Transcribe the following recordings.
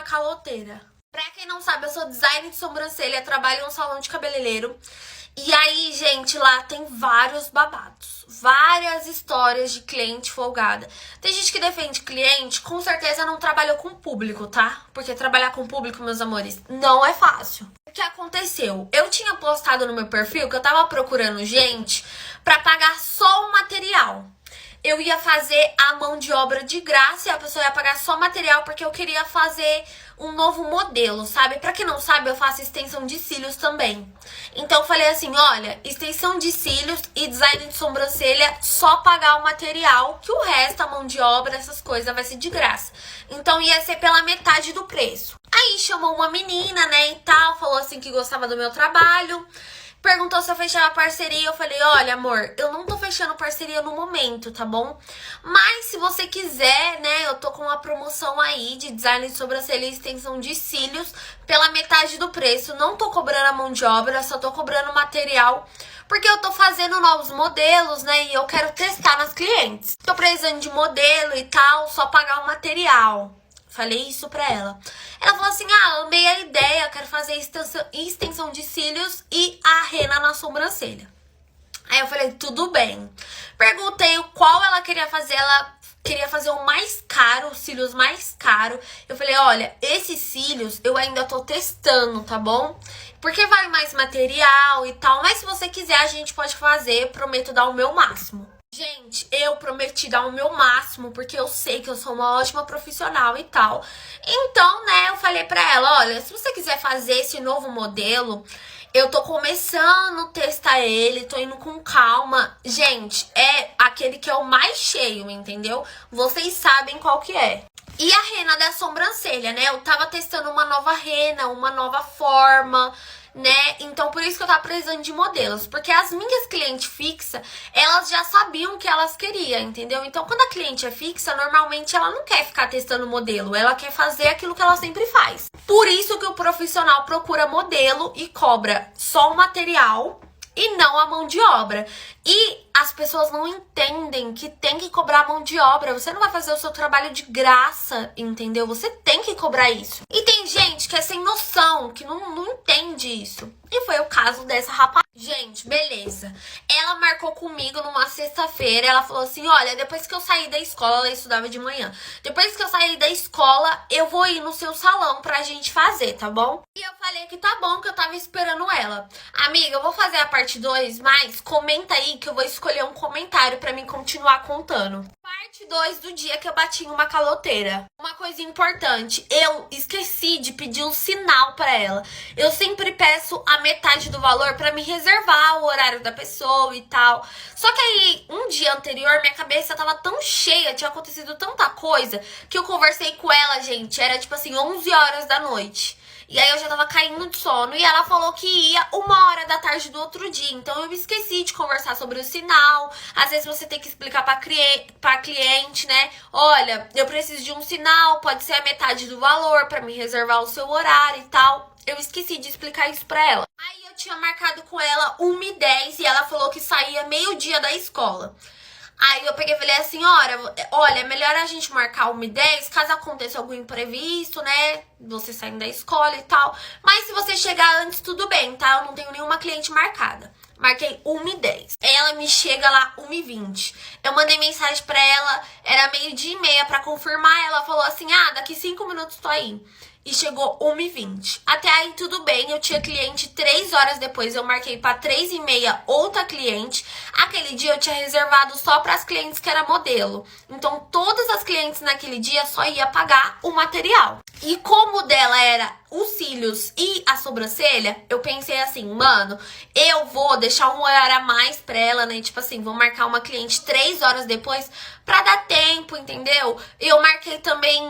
caloteira. Pra quem não sabe, eu sou designer de sobrancelha, trabalho em um salão de cabeleireiro. E aí, gente, lá tem vários babados, várias histórias de cliente folgada. Tem gente que defende cliente, com certeza não trabalhou com público, tá? Porque trabalhar com público, meus amores, não é fácil. O que aconteceu? Eu tinha postado no meu perfil que eu tava procurando gente pra pagar só o material. Eu ia fazer a mão de obra de graça e a pessoa ia pagar só material porque eu queria fazer um novo modelo, sabe? Pra quem não sabe, eu faço extensão de cílios também. Então eu falei assim, olha, extensão de cílios e design de sobrancelha, só pagar o material, que o resto, a mão de obra, essas coisas, vai ser de graça. Então ia ser pela metade do preço. Aí chamou uma menina, né, e tal, falou assim que gostava do meu trabalho. Perguntou se eu fechava parceria, eu falei, olha amor, eu não tô fechando parceria no momento, tá bom? Mas se você quiser, né, eu tô com uma promoção aí de design de sobrancelha e extensão de cílios pela metade do preço. Não tô cobrando a mão de obra, só tô cobrando material, porque eu tô fazendo novos modelos, né, e eu quero testar nas clientes. Tô precisando de modelo e tal, só pagar o material. Falei isso pra ela. Ela falou assim, amei a ideia, quero fazer extensão de cílios e a rena na sobrancelha. Aí eu falei, tudo bem. Perguntei qual ela queria fazer, ela queria fazer o mais caro, os cílios mais caro. Eu falei, olha, esses cílios eu ainda tô testando, tá bom? Porque vai mais material e tal, mas se você quiser a gente pode fazer, prometo dar o meu máximo. Gente, eu prometi dar o meu máximo, porque eu sei que eu sou uma ótima profissional e tal. Então, né, eu falei pra ela, olha, se você quiser fazer esse novo modelo, eu tô começando a testar ele, tô indo com calma. Gente, é aquele que é o mais cheio, entendeu? Vocês sabem qual que é. E a rena da sobrancelha, né? Eu tava testando uma nova rena, uma nova forma, né? Então, por isso que eu tava precisando de modelos. Porque as minhas clientes fixas, elas já sabiam o que elas queriam, entendeu? Então, quando a cliente é fixa, normalmente ela não quer ficar testando modelo. Ela quer fazer aquilo que ela sempre faz. Por isso que o profissional procura modelo e cobra só o material e não a mão de obra. E as pessoas não entendem que tem que cobrar a mão de obra. Você não vai fazer o seu trabalho de graça, entendeu? Você tem que cobrar isso. E tem gente que é sem noção, que não entende isso. E foi o caso dessa rapaz. Gente, beleza. Ela marcou comigo numa sexta-feira. Ela falou assim, olha, depois que eu sair da escola, ela estudava de manhã. Depois que eu sair da escola, eu vou ir no seu salão pra gente fazer, tá bom? E eu falei que tá bom, que eu tava esperando ela. Amiga, eu vou fazer a parte 2, mas comenta aí que eu vou escolher um comentário pra mim continuar contando. Parte 2 do dia que eu bati em uma caloteira. Uma coisa importante, eu esqueci de pedir um sinal pra ela. Eu sempre peço a metade do valor pra me reservar o horário da pessoa e tal. Só que aí, um dia anterior, minha cabeça tava tão cheia, tinha acontecido tanta coisa, que eu conversei com ela, gente, era tipo assim, 11 horas da noite. E aí eu já tava caindo de sono e ela falou que ia 1h da tarde do outro dia. Então eu me esqueci de conversar sobre o sinal. Às vezes você tem que explicar pra cliente, né? Olha, eu preciso de um sinal, pode ser a metade do valor pra me reservar o seu horário e tal. Eu esqueci de explicar isso pra ela. Aí eu tinha marcado com ela 1h10 e ela falou que saía meio-dia da escola. Aí eu peguei e falei assim, olha, é melhor a gente marcar 1h10, caso aconteça algum imprevisto, né? Você saindo da escola e tal. Mas se você chegar antes, tudo bem, tá? Eu não tenho nenhuma cliente marcada. Marquei 1h10. Ela me chega lá 1h20. Eu mandei mensagem pra ela, era 12h30 pra confirmar. Ela falou assim, daqui 5 minutos tô aí. E chegou 1h20. Até aí tudo bem, eu tinha cliente 3 horas depois, eu marquei pra 3h30 outra cliente. Aquele dia eu tinha reservado só para as clientes que era modelo. Então todas as clientes naquele dia só ia pagar o material. E como o dela era os cílios e a sobrancelha, eu pensei assim, mano, eu vou deixar um horário a mais pra ela, né? Tipo assim, vou marcar uma cliente 3 horas depois pra dar tempo, entendeu? Eu marquei também,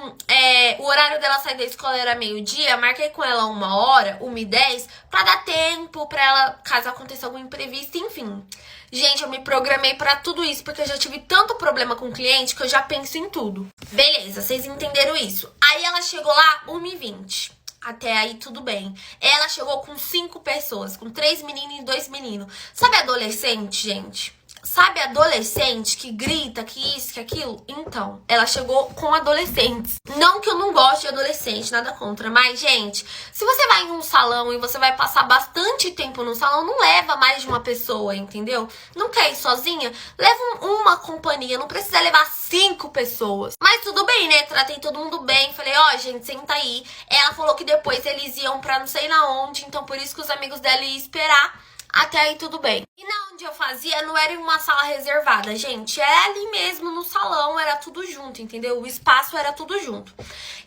o horário dela sair da escola era meio-dia, marquei com ela 1h, 1h10, pra dar tempo pra ela, caso aconteça algum imprevisto, enfim. Gente, eu me programei pra tudo isso, porque eu já tive tanto problema com o cliente que eu já penso em tudo. Beleza, vocês entenderam isso. Aí ela chegou lá 1h20. Até aí tudo bem. Ela chegou com 5 pessoas, com 3 meninos e 2 meninos. Sabe adolescente, gente? sabe, adolescente que grita, que isso, que aquilo? Então, ela chegou com adolescentes. Não que eu não goste de adolescente, nada contra. Mas, gente, se você vai em um salão e você vai passar bastante tempo no salão, não leva mais de uma pessoa, entendeu? Não quer ir sozinha? Leva uma companhia, não precisa levar 5 pessoas. Mas tudo bem, né? Tratei todo mundo bem. Falei, ó, gente, senta aí. Ela falou que depois eles iam pra não sei na onde, então por isso que os amigos dela iam esperar. Até aí tudo bem. E na onde eu fazia não era em uma sala reservada, gente. Era ali mesmo no salão, era tudo junto, entendeu? O espaço era tudo junto.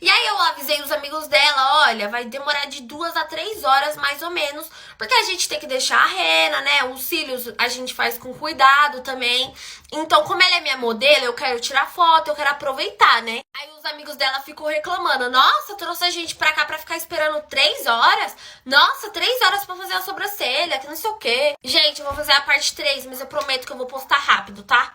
E aí eu avisei os amigos dela, olha, vai demorar de 2 a 3 horas mais ou menos, porque a gente tem que deixar a rena, né? Os cílios a gente faz com cuidado também. Então, como ela é minha modelo, eu quero tirar foto, eu quero aproveitar, né? Aí os amigos dela ficam reclamando, nossa, trouxe a gente pra cá pra ficar esperando 3 horas? Nossa, 3 horas pra fazer a sobrancelha, que não sei o quê. Gente, eu vou fazer a parte 3, mas eu prometo que eu vou postar rápido, tá?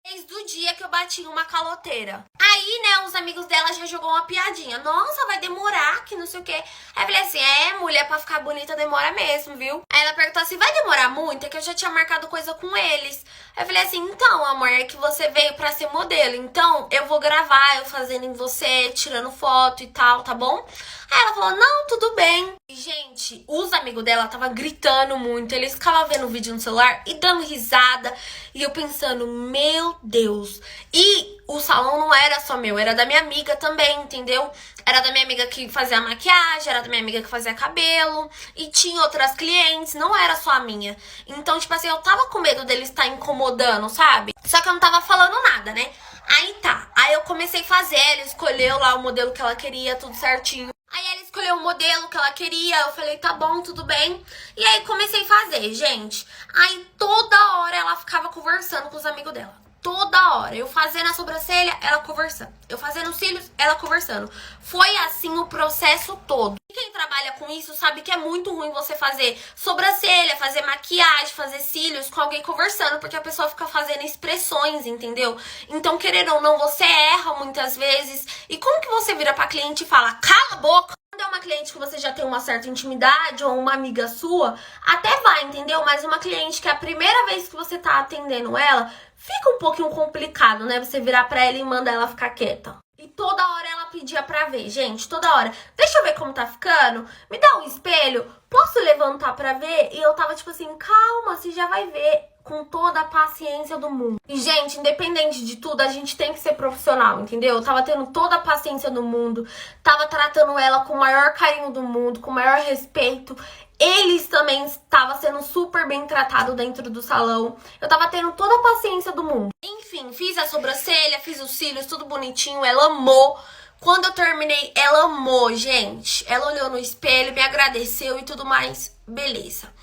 Desde o dia que eu bati uma caloteira. Aí, né, os amigos dela já jogou uma piadinha. Nossa, vai demorar, que não sei o quê. Aí eu falei assim, mulher, pra ficar bonita demora mesmo, viu? Aí ela perguntou assim, vai demorar muito? É que eu já tinha marcado coisa com eles. Aí eu falei assim, então, amor, é que você veio pra ser modelo. Então, eu vou gravar eu fazendo em você, tirando foto e tal, tá bom? Aí ela falou, não, tudo bem. E, gente, os amigos dela tava gritando muito. Eles ficavam vendo o vídeo no celular e dando risada. E eu pensando, meu Deus. E o salão não era só meu, era da minha amiga também, entendeu? Era da minha amiga que fazia maquiagem, era da minha amiga que fazia cabelo. E tinha outras clientes, não era só a minha. Então, tipo assim, eu tava com medo deles estar incomodando, sabe? Só que eu não tava falando nada, né? Aí tá, aí eu comecei a fazer, ela escolheu lá o modelo que ela queria, tudo certinho. Aí ela escolheu o modelo que ela queria, eu falei, tá bom, tudo bem. E aí comecei a fazer, gente. Aí toda hora ela ficava conversando com os amigos dela. Toda hora. Eu fazendo a sobrancelha, ela conversando. Eu fazendo os cílios, ela conversando. Foi assim o processo todo. E quem trabalha com isso sabe que é muito ruim você fazer sobrancelha, fazer maquiagem, fazer cílios com alguém conversando, porque a pessoa fica fazendo expressões, entendeu? Então, querendo ou não, você erra muitas vezes. E como que você vira pra cliente e fala, cala a boca? Quando é uma cliente que você já tem uma certa intimidade ou uma amiga sua, até vai, entendeu? Mas uma cliente que é a primeira vez que você tá atendendo ela, fica um pouquinho complicado, né? Você virar pra ela e mandar ela ficar quieta. E toda hora ela pedia pra ver, gente, toda hora. Deixa eu ver como tá ficando, me dá um espelho, posso levantar pra ver? E eu tava tipo assim, calma, você já vai ver. Com toda a paciência do mundo. E, gente, independente de tudo, a gente tem que ser profissional, entendeu? Eu tava tendo toda a paciência do mundo, tava tratando ela com o maior carinho do mundo, com o maior respeito. Eles também estavam sendo super bem tratados dentro do salão. Eu tava tendo toda a paciência do mundo. Enfim, fiz a sobrancelha, fiz os cílios, tudo bonitinho, ela amou. Quando eu terminei, ela amou, gente. Ela olhou no espelho, me agradeceu e tudo mais. Beleza.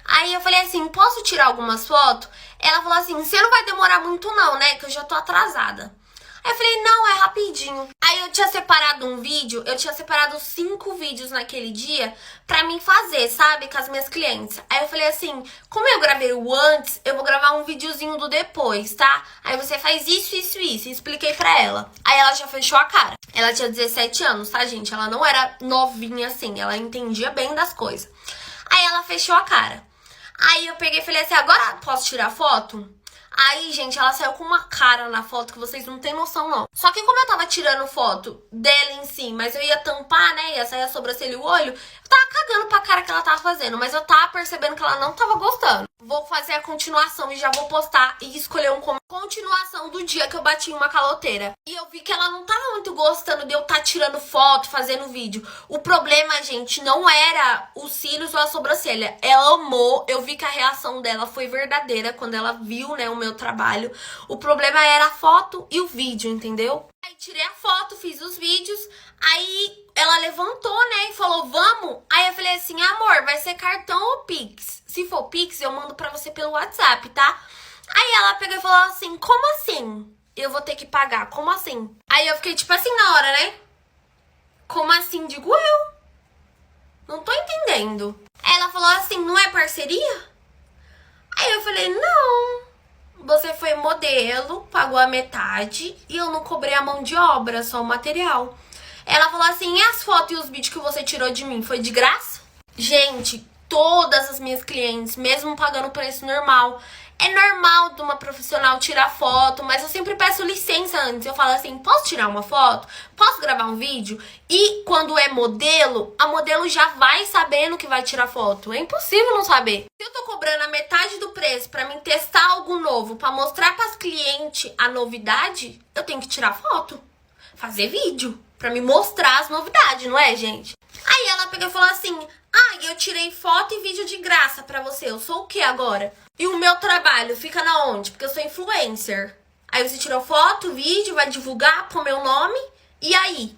Aí eu falei assim, posso tirar algumas fotos? Ela falou assim, você não vai demorar muito não, né? Que eu já tô atrasada. Aí eu falei, não, é rapidinho. Aí eu tinha separado um vídeo, eu tinha separado 5 vídeos naquele dia pra mim fazer, sabe? Com as minhas clientes. Aí eu falei assim, como eu gravei o antes, eu vou gravar um videozinho do depois, tá? Aí você faz isso, isso, isso. E expliquei pra ela. Aí ela já fechou a cara. Ela tinha 17 anos, tá, gente? Ela não era novinha assim, ela entendia bem das coisas. Aí ela fechou a cara. Aí eu peguei e falei assim, agora posso tirar foto? Aí, gente, ela saiu com uma cara na foto que vocês não tem noção, não. Só que como eu tava tirando foto dela em si, mas eu ia tampar, né, ia sair a sobrancelha e o olho, eu tava cagando pra cara que ela tava fazendo, mas eu tava percebendo que ela não tava gostando. Vou fazer a continuação e já vou postar e escolher um continuação do dia que eu bati uma caloteira. E eu vi que ela não tava muito gostando de eu estar tirando foto, fazendo vídeo. O problema, gente, não era os cílios ou a sobrancelha. Ela amou, eu vi que a reação dela foi verdadeira quando ela viu, né, o meu trabalho. O problema era a foto e o vídeo, entendeu? Aí tirei a foto, fiz os vídeos, aí ela levantou, né, e falou, vamos? Aí eu falei assim, amor, vai ser cartão ou Pix? Se for Pix, eu mando pra você pelo WhatsApp, tá? Aí ela pegou e falou assim, como assim? Eu vou ter que pagar, como assim? Aí eu fiquei tipo assim na hora, né? Como assim? Digo eu. Não tô entendendo. Aí ela falou assim, não é parceria? Aí eu falei, não. Você foi modelo, pagou a metade e eu não cobrei a mão de obra, só o material. Ela falou assim, e as fotos e os vídeos que você tirou de mim, foi de graça? Gente, todas as minhas clientes, mesmo pagando o preço normal, É normal de uma profissional tirar foto, mas eu sempre peço licença antes. Eu falo assim, posso tirar uma foto? Posso gravar um vídeo? E quando é modelo, a modelo já vai sabendo que vai tirar foto. É impossível não saber. Se eu tô cobrando a metade do preço pra mim testar algo novo, pra mostrar pras clientes a novidade, eu tenho que tirar foto, fazer vídeo, pra me mostrar as novidades, não é, gente? Aí ela pegou e falou assim, eu tirei foto e vídeo de graça pra você. Eu sou o que agora? E o meu trabalho fica na onde? Porque eu sou influencer. Aí você tirou foto, vídeo, vai divulgar com o meu nome. E aí?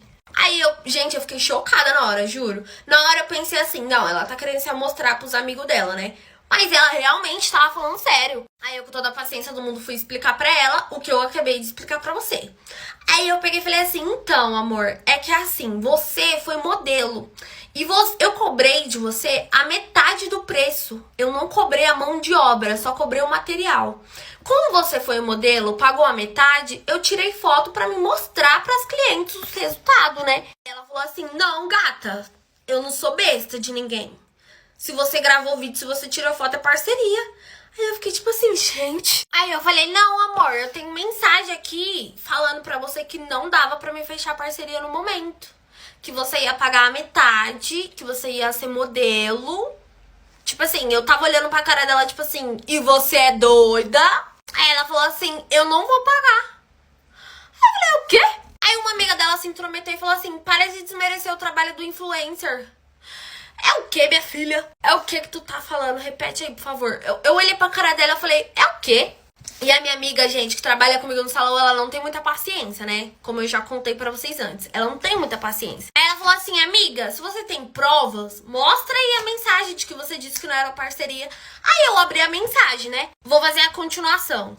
Gente, eu fiquei chocada na hora, juro. Na hora eu pensei assim, não, ela tá querendo se mostrar pros amigos dela, né? Mas ela realmente tava falando sério. Aí eu, com toda a paciência do mundo, fui explicar pra ela o que eu acabei de explicar pra você. Aí eu peguei e falei assim, então, amor, é que assim, você foi modelo. E eu cobrei de você a metade do preço. Eu não cobrei a mão de obra, só cobrei o material. Como você foi o modelo, pagou a metade, eu tirei foto pra me mostrar pras clientes o resultado, né? Ela falou assim, não, gata, eu não sou besta de ninguém. Se você gravou vídeo, se você tirou foto, é parceria. Aí eu fiquei tipo assim, gente. Aí eu falei, não, amor, eu tenho mensagem aqui falando pra você que não dava pra me fechar parceria no momento. Que você ia pagar a metade, que você ia ser modelo. Tipo assim, eu tava olhando pra cara dela, tipo assim, e você é doida? Aí ela falou assim, eu não vou pagar. Aí eu falei, o quê? Aí uma amiga dela se intrometeu e falou assim, para de desmerecer o trabalho do influencer. É o que, minha filha? É o que tu tá falando? Repete aí, por favor. Eu olhei pra cara dela e falei, é o quê? E a minha amiga, gente, que trabalha comigo no salão, ela não tem muita paciência, né? Como eu já contei pra vocês antes. Ela não tem muita paciência. Aí ela falou assim, amiga, se você tem provas, mostra aí a mensagem de que você disse que não era parceria. Aí eu abri a mensagem, né? Vou fazer a continuação.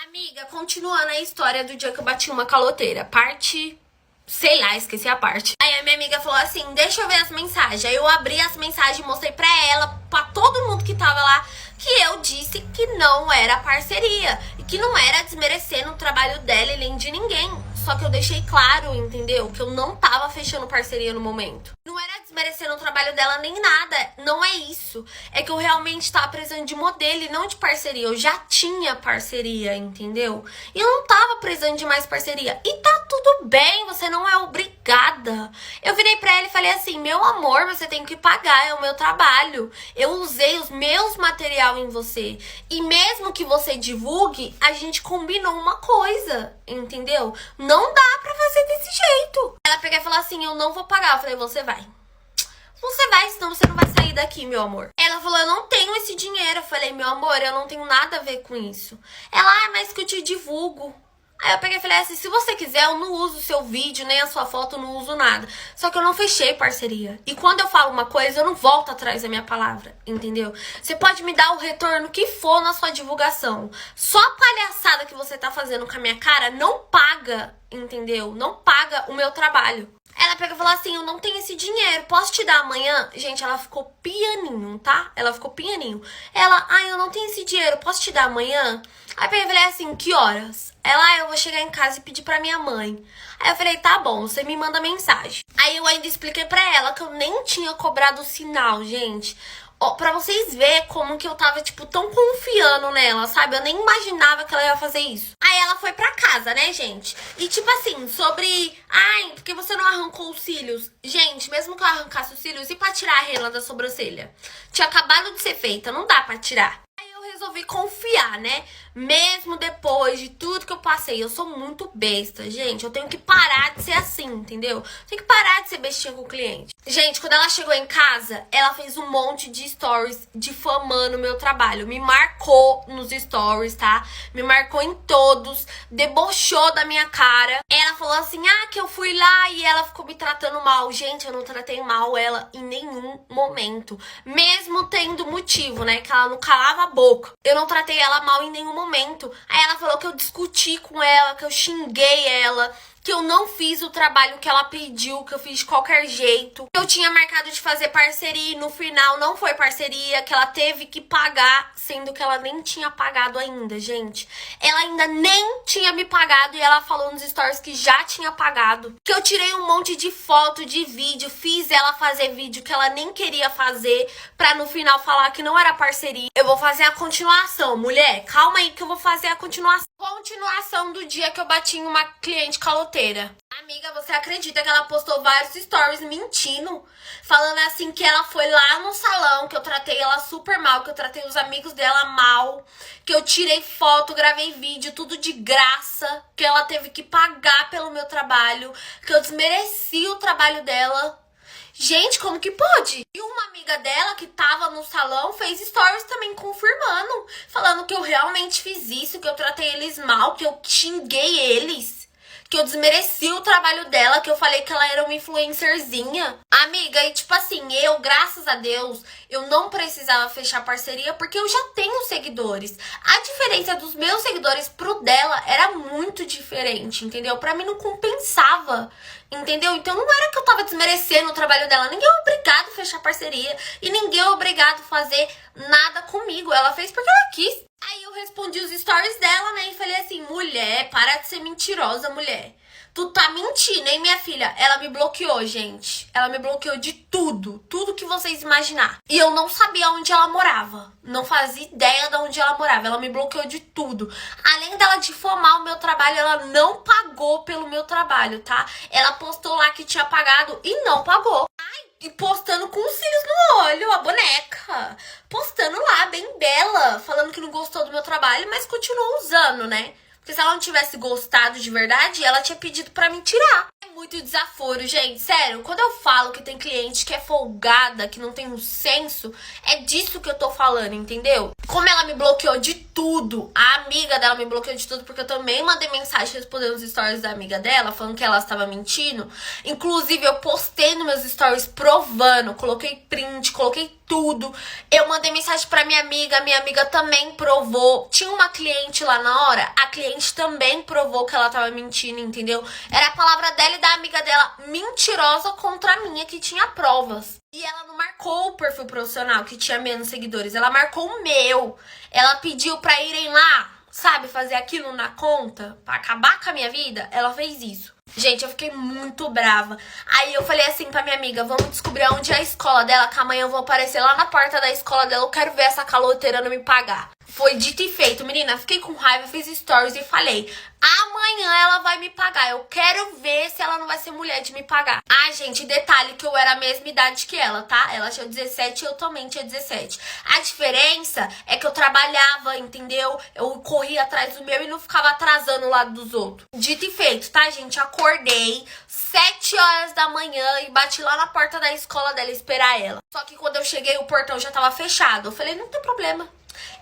Amiga, continuando a história do dia que eu bati uma caloteira. Parte... sei lá, esqueci a parte. Aí a minha amiga falou assim, deixa eu ver as mensagens. Aí eu abri as mensagens e mostrei pra ela, pra todo mundo que tava lá, que eu disse que não era parceria. E que não era desmerecendo o trabalho dela e nem de ninguém. Só que eu deixei claro, entendeu? Que eu não tava fechando parceria no momento. Não era desmerecendo o trabalho dela nem nada. Não é isso. É que eu realmente tava precisando de modelo e não de parceria. Eu já tinha parceria, entendeu? E eu não tava precisando de mais parceria. E tá tudo bem, você não é obrigada. Eu virei pra ela e falei assim, meu amor, você tem que pagar, é o meu trabalho. Eu usei os meus material em você. E mesmo que você divulgue, a gente combinou uma coisa, entendeu? Não dá pra fazer desse jeito. Ela pegou e falou assim, eu não vou pagar. Eu falei, você vai. Você vai, senão você não vai sair daqui, meu amor. Ela falou, eu não tenho esse dinheiro. Eu falei, meu amor, eu não tenho nada a ver com isso. Ela, mas que eu te divulgo. Aí eu peguei e falei assim, se você quiser, eu não uso o seu vídeo, nem a sua foto, eu não uso nada. Só que eu não fechei parceria. E quando eu falo uma coisa, eu não volto atrás da minha palavra, entendeu? Você pode me dar o retorno que for na sua divulgação. Só a palhaçada que você tá fazendo com a minha cara não paga, entendeu? Não paga o meu trabalho. Ela pegou e falou assim, eu não tenho esse dinheiro, posso te dar amanhã? Gente, ela ficou pianinho, tá? Ela ficou pianinho. Ela, eu não tenho esse dinheiro, posso te dar amanhã? Aí eu peguei e falei assim, que horas? Ela, eu vou chegar em casa e pedir pra minha mãe. Aí eu falei, tá bom, você me manda mensagem. Aí eu ainda expliquei pra ela que eu nem tinha cobrado o sinal, gente. Ó, pra vocês verem como que eu tava, tipo, tão confiando nela, sabe? Eu nem imaginava que ela ia fazer isso. Aí ela foi pra casa, né, gente? E tipo assim, sobre... por que você não arrancou os cílios? Gente, mesmo que eu arrancasse os cílios, e pra tirar a rena da sobrancelha? Tinha acabado de ser feita, não dá pra tirar. Aí eu resolvi confiar, né? Mesmo depois de tudo que eu passei, eu sou muito besta, gente. Eu tenho que parar de ser assim, entendeu? Tenho que parar de ser bestinha com o cliente. Gente, quando ela chegou em casa, ela fez um monte de stories difamando o meu trabalho. Me marcou nos stories, tá? Me marcou em todos. Debochou da minha cara. Ela falou assim, que eu fui lá e ela ficou me tratando mal. Gente, eu não tratei mal ela em nenhum momento. Mesmo tendo motivo, né? Que ela não calava a boca. Eu não tratei ela mal em nenhum momento. Aí ela falou que eu discuti com ela, que eu xinguei ela, que eu não fiz o trabalho que ela pediu, que eu fiz de qualquer jeito. Eu tinha marcado de fazer parceria e no final não foi parceria, que ela teve que pagar, sendo que ela nem tinha pagado ainda, gente. Ela ainda nem tinha me pagado e ela falou nos stories que já tinha pagado. Que eu tirei um monte de foto, de vídeo, fiz ela fazer vídeo que ela nem queria fazer, pra no final falar que não era parceria. Eu vou fazer a continuação, mulher, calma aí que eu vou fazer a continuação. Continuação do dia que eu bati em uma cliente caloteira. Amiga, você acredita que ela postou vários stories mentindo? Falando assim que ela foi lá no salão, que eu tratei ela super mal, que eu tratei os amigos dela mal, que eu tirei foto, gravei vídeo, tudo de graça, que ela teve que pagar pelo meu trabalho, que eu desmereci o trabalho dela. Gente, como que pode? E uma amiga dela que tava no salão fez stories também confirmando, falando que eu realmente fiz isso, que eu tratei eles mal, que eu xinguei eles, que eu desmereci o trabalho dela, que eu falei que ela era uma influencerzinha. Amiga, e tipo assim, eu, graças a Deus, eu não precisava fechar parceria porque eu já tenho seguidores. A diferença dos meus seguidores pro dela era muito diferente, entendeu? Pra mim não compensava, entendeu? Então não era que eu tava desmerecendo o trabalho dela. Ninguém é obrigado a fechar parceria e ninguém é obrigado a fazer nada comigo. Ela fez porque ela quis. Aí eu respondi os stories dela, né, e falei assim, mulher, para de ser mentirosa, mulher. Tu tá mentindo, hein, minha filha? Ela me bloqueou, gente. Ela me bloqueou de tudo. Tudo que vocês imaginar. E eu não sabia onde ela morava. Não fazia ideia de onde ela morava. Ela me bloqueou de tudo. Além dela difamar o meu trabalho, ela não pagou pelo meu trabalho, tá? Ela postou lá que tinha pagado e não pagou. E postando com os cílios no olho, a boneca. Postando lá, bem bela. Falando que não gostou do meu trabalho, mas continuou usando, né? Porque se ela não tivesse gostado de verdade, ela tinha pedido pra me tirar. É muito desaforo, gente. Sério, quando eu falo que tem cliente que é folgada, que não tem um senso, é disso que eu tô falando, entendeu? Como ela me bloqueou de tudo, a amiga dela me bloqueou de tudo, porque eu também mandei mensagem respondendo os stories da amiga dela, falando que ela estava mentindo. Inclusive, eu postei nos meus stories provando, coloquei print, coloquei tudo. Eu mandei mensagem pra minha amiga também provou. Tinha uma cliente lá na hora, a cliente também provou que ela tava mentindo, entendeu? Era a palavra dela e da amiga dela mentirosa contra a minha, que tinha provas. E ela não marcou o perfil profissional, que tinha menos seguidores, ela marcou o meu. Ela pediu pra irem lá, sabe, fazer aquilo na conta, pra acabar com a minha vida. Ela fez isso. Gente, eu fiquei muito brava. Aí eu falei assim pra minha amiga, vamos descobrir onde é a escola dela, que amanhã eu vou aparecer lá na porta da escola dela, eu quero ver essa caloteira não me pagar. Foi dito e feito, menina, fiquei com raiva, fiz stories e falei, amanhã ela vai me pagar, eu quero ver se ela não vai ser mulher de me pagar. Ah, gente, detalhe que eu era a mesma idade que ela, tá? Ela tinha 17 e eu também tinha 17. A diferença é que eu trabalhava, entendeu? Eu corria atrás do meu e não ficava atrasando o lado dos outros. Dito e feito, tá, gente? Acordei 7 horas da manhã e bati lá na porta da escola dela esperar ela. Só que quando eu cheguei, o portão já tava fechado. Eu falei, não tem problema.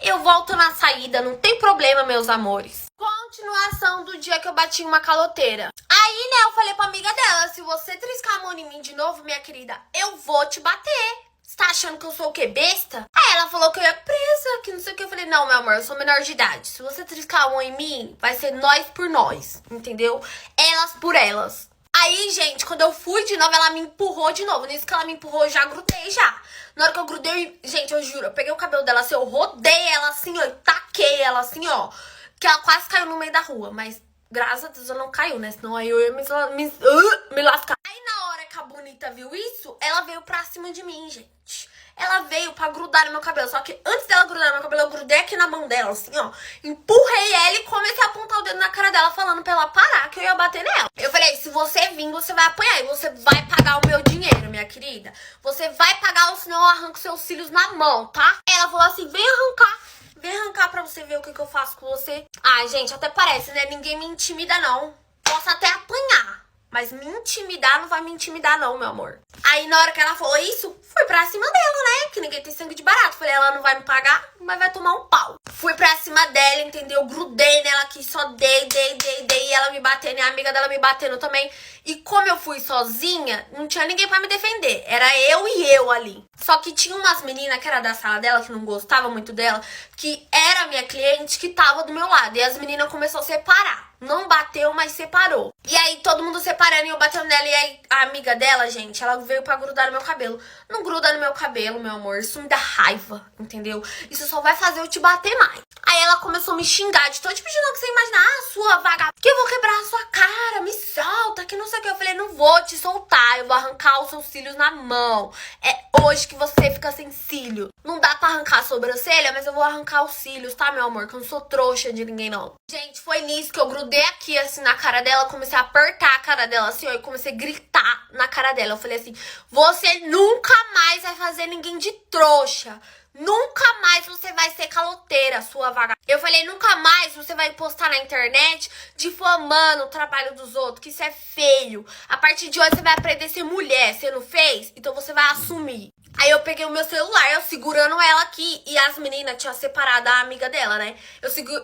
Eu volto na saída, não tem problema, meus amores. Continuação do dia que eu bati uma caloteira. Aí, né, eu falei pra amiga dela, se você triscar a mão em mim de novo, minha querida, eu vou te bater. Você tá achando que eu sou o quê? Besta? Aí ela falou que eu ia presa, que não sei o que. Eu falei, não, meu amor, eu sou menor de idade. Se você triscar a mão em mim, vai ser nós por nós, entendeu? Elas por elas. Aí, gente, quando eu fui de novo, ela me empurrou de novo. Nisso que ela me empurrou, eu já grudei já. Na hora que eu grudei, gente, eu juro, eu peguei o cabelo dela assim, eu rodei ela assim, ó, e taquei ela assim, ó. Que ela quase caiu no meio da rua, mas graças a Deus ela não caiu, né? Senão aí eu ia me lascar. Aí na hora que a bonita viu isso, ela veio pra cima de mim, gente. Ela veio pra grudar no meu cabelo. Só que antes dela grudar no meu cabelo, eu grudei aqui na mão dela, assim, ó. Empurrei ela e comecei a apontar o dedo na cara dela, falando pra ela parar, que eu ia bater nela. Eu falei, se você vir, você vai apanhar. E você vai pagar o meu dinheiro, minha querida. Você vai pagar, ou senão eu arranco seus cílios na mão, tá? Ela falou assim, vem arrancar. Vem arrancar pra você ver o que eu faço com você. Ai, gente, até parece, né? Ninguém me intimida, não. Posso até apanhar. Mas me intimidar não vai me intimidar não, meu amor. Aí na hora que ela falou isso, fui pra cima dela, né? Que ninguém tem sangue de barato. Falei, ela não vai me pagar, mas vai tomar um pau. Fui pra cima dela, entendeu? Grudei nela aqui, só dei. E ela me batendo, e a amiga dela me batendo também. E como eu fui sozinha, não tinha ninguém pra me defender. Era eu e eu ali. Só que tinha umas meninas que era da sala dela, que não gostava muito dela, que era minha cliente, que tava do meu lado. E as meninas começaram a separar. Não bateu, mas separou. E aí, todo mundo separando e eu batendo nela. E aí, a amiga dela, gente, ela veio pra grudar no meu cabelo. Não gruda no meu cabelo, meu amor. Isso me dá raiva, entendeu? Isso só vai fazer eu te bater mais. Aí ela começou a me xingar de todo tipo de não que você imagina. Ah, sua vagabunda, que eu vou quebrar a sua cara, me solta, que não sei o que. Eu falei, não vou te soltar, eu vou arrancar os seus cílios na mão. É hoje que você fica sem cílio. Não dá pra arrancar a sobrancelha, mas eu vou arrancar os cílios, tá, meu amor? Que eu não sou trouxa de ninguém, não. Gente, foi nisso que eu grudei aqui, assim, na cara dela. Comecei a apertar a cara dela, assim, ó. E comecei a gritar na cara dela. Eu falei assim, você nunca mais vai fazer ninguém de trouxa. Nunca mais você vai ser caloteira, sua vaga. Eu falei, nunca mais você vai postar na internet difamando o trabalho dos outros, que isso é feio. A partir de hoje você vai aprender a ser mulher, você não fez? Então você vai assumir. Aí eu peguei o meu celular, eu segurando ela aqui, e as meninas tinham separado a amiga dela, né?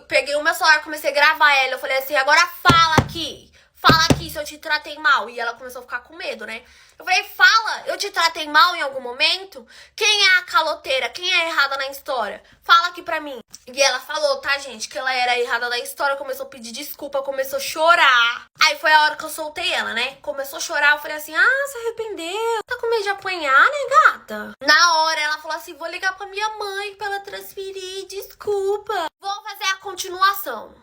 Peguei o meu celular, comecei a gravar ela, eu falei assim, agora fala aqui. Fala aqui se eu te tratei mal. E ela começou a ficar com medo, né? Eu falei, fala, eu te tratei mal em algum momento? Quem é a caloteira? Quem é errada na história? Fala aqui pra mim. E ela falou, tá, gente, que ela era errada na história. Começou a pedir desculpa, começou a chorar. Aí foi a hora que eu soltei ela, né? Começou a chorar, eu falei assim, ah, se arrependeu? Tá com medo de apanhar, né, gata? Na hora ela falou assim, vou ligar pra minha mãe pra ela transferir, desculpa. Vou fazer a continuação.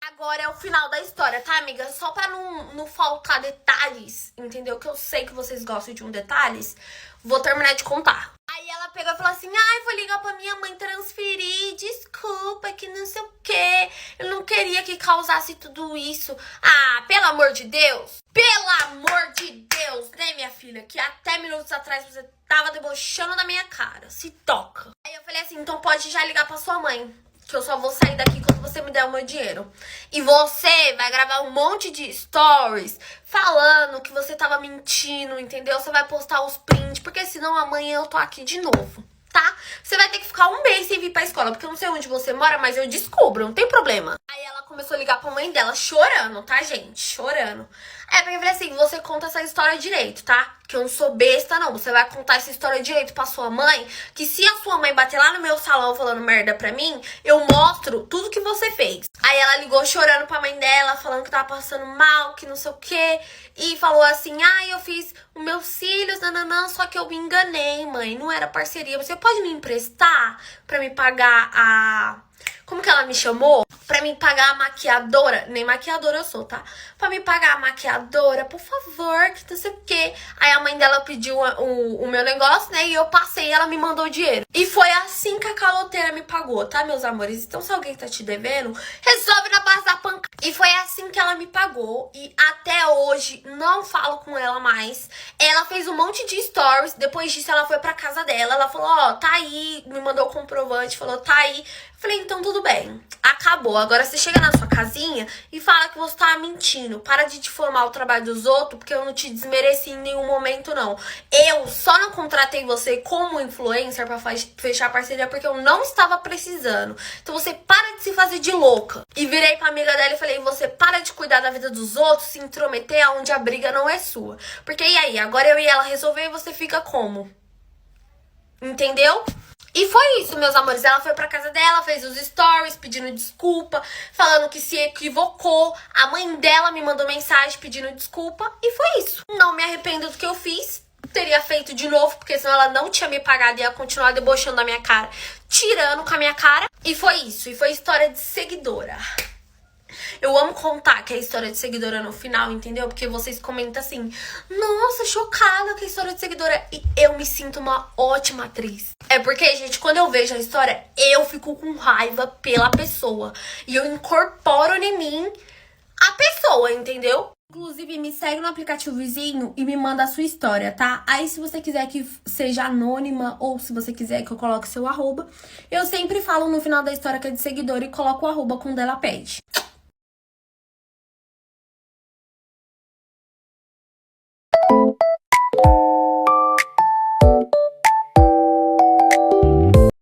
Agora é o final da história, tá, amiga? Só pra não faltar detalhes, entendeu? Que eu sei que vocês gostam de detalhes. Vou terminar de contar. Aí ela pegou e falou assim, ai, vou ligar pra minha mãe transferir, desculpa, que não sei o quê. Eu não queria que causasse tudo isso. Ah, pelo amor de Deus. Pelo amor de Deus, né, minha filha? Que até minutos atrás você tava debochando da minha cara. Se toca. Aí eu falei assim, então pode já ligar pra sua mãe. Que eu só vou sair daqui quando você me der o meu dinheiro. E você vai gravar um monte de stories falando que você tava mentindo, entendeu? Você vai postar os prints, porque senão amanhã eu tô aqui de novo, tá? Você vai ter que ficar um mês sem vir pra escola, porque eu não sei onde você mora, mas eu descubro, não tem problema. Aí ela começou a ligar pra mãe dela, chorando, tá, gente? Chorando. Aí eu falei assim, você conta essa história direito, tá? Que eu não sou besta, não. Você vai contar essa história direito pra sua mãe, que se a sua mãe bater lá no meu salão falando merda pra mim, eu mostro tudo que você fez. Aí ela ligou chorando pra mãe dela, falando que tava passando mal, que não sei o quê. E falou assim, eu fiz os meus cílios, nananã, só que eu me enganei, mãe. Não era parceria. Você pode me emprestar pra me pagar a... Como que ela me chamou? Pra me pagar a maquiadora. Nem maquiadora eu sou, tá? Pra me pagar a maquiadora, por favor, que não sei o quê. Aí a mãe dela pediu o meu negócio, né? E eu passei e ela me mandou o dinheiro. E foi assim que a caloteira me pagou, tá, meus amores? Então se alguém tá te devendo, resolve na base da pancada. E foi assim que ela me pagou. E até hoje não falo com ela mais. Ela fez um monte de stories. Depois disso ela foi pra casa dela. Ela falou, ó, tá aí. Me mandou o comprovante, falou, tá aí. Falei, então tudo bem, acabou. Agora você chega na sua casinha e fala que você tá mentindo. Para de difamar o trabalho dos outros, porque eu não te desmereci em nenhum momento, não. Eu só não contratei você como influencer pra fechar parceria porque eu não estava precisando. Então você para de se fazer de louca. E virei pra amiga dela e falei, você para de cuidar da vida dos outros, se intrometer aonde a briga não é sua. Porque e aí, agora eu e ela resolver e você fica como? Entendeu? E foi isso, meus amores. Ela foi pra casa dela, fez os stories pedindo desculpa, falando que se equivocou. A mãe dela me mandou mensagem pedindo desculpa. E foi isso. Não me arrependo do que eu fiz. Teria feito de novo, porque senão ela não tinha me pagado e ia continuar debochando da minha cara, tirando com a minha cara. E foi isso. E foi história de seguidora. Eu amo contar que é história de seguidora no final, entendeu? Porque vocês comentam assim, nossa, chocada com a história de seguidora. E eu me sinto uma ótima atriz. É porque, gente, quando eu vejo a história, eu fico com raiva pela pessoa. E eu incorporo em mim a pessoa, entendeu? Inclusive, me segue no aplicativo vizinho e me manda a sua história, tá? Aí, se você quiser que seja anônima ou se você quiser que eu coloque seu arroba, eu sempre falo no final da história que é de seguidor e coloco o arroba quando ela pede.